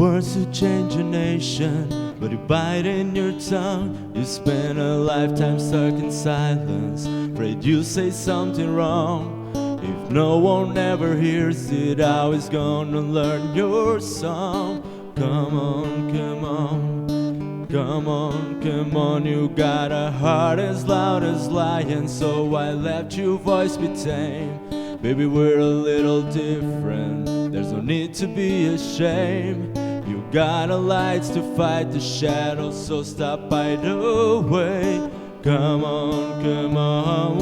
words to change a nation, but you bite in your tongue. You spend a lifetime stuck in silence, afraid you say something wrong. If no one ever hears it, how is gonna learn your song? Come on, come on, come on, come on. You got a heart as loud as lion, so why let your voice be tame? Baby, we're a little different, there's no need to be ashamed. You got a light to fight the shadows, so stop by the way. Come on, come on.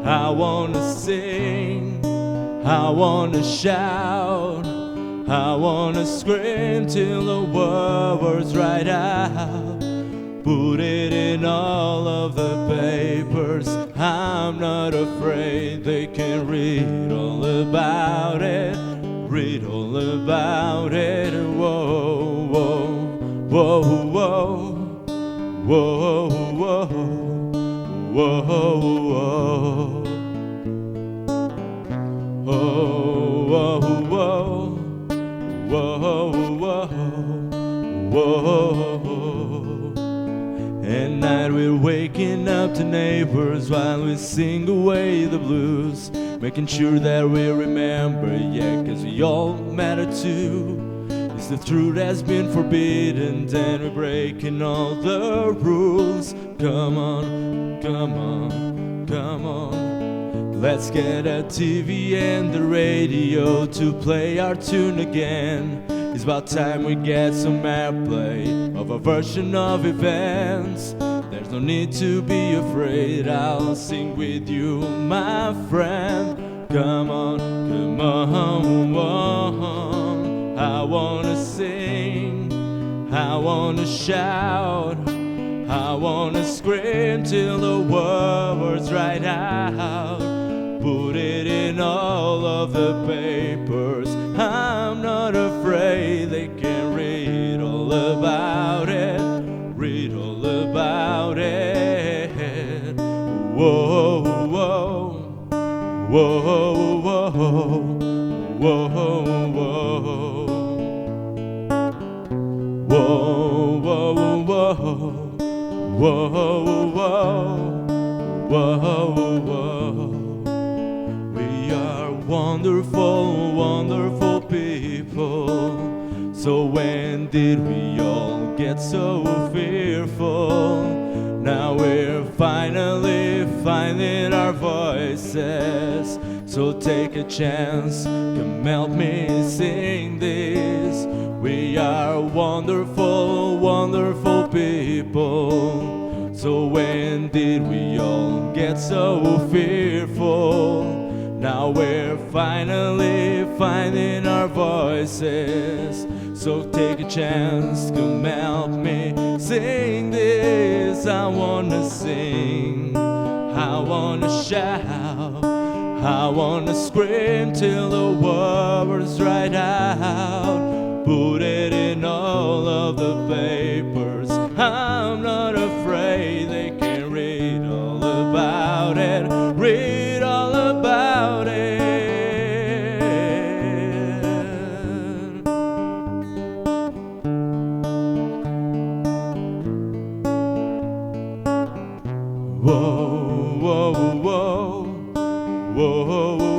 I wanna sing, I wanna shout, I wanna scream till the words right out. Put it in all of the papers, I'm not afraid. They can read all about it, read all about it. Whoa, whoa, whoa, whoa, whoa, whoa, whoa, whoa. Oh, whoa, whoa, whoa, whoa, whoa. At night we're waking up to neighbors while we sing away the blues, making sure that we remember, yeah, 'cause we all matter too. It's the truth that's been forbidden, then we're breaking all the rules. Come on, come on, come on. Let's get a TV and the radio to play our tune again. It's about time we get some airplay of a version of events. There's no need to be afraid, I'll sing with you, my friend. Come on, come on. I wanna sing, I wanna shout, I wanna scream till the words right out. Put it in all of the papers, I'm not afraid. They can read all about it, read all about it. Whoa, whoa, whoa, whoa, whoa, whoa. Whoa, whoa, whoa, whoa, whoa, whoa. We are wonderful, wonderful people. So when did we all get so fearful? Now we're finally finding our voices. So take a chance, come help me sing this. We are wonderful, wonderful people. So when did we all get so fearful? Now we're finally finding our voices. So take a chance, come help me sing this. I wanna sing, I wanna shout, I wanna scream till the words right out. Put it in all of the papers, I'm not afraid. They can read all about it, read all about it. Whoa, whoa, whoa, whoa, whoa.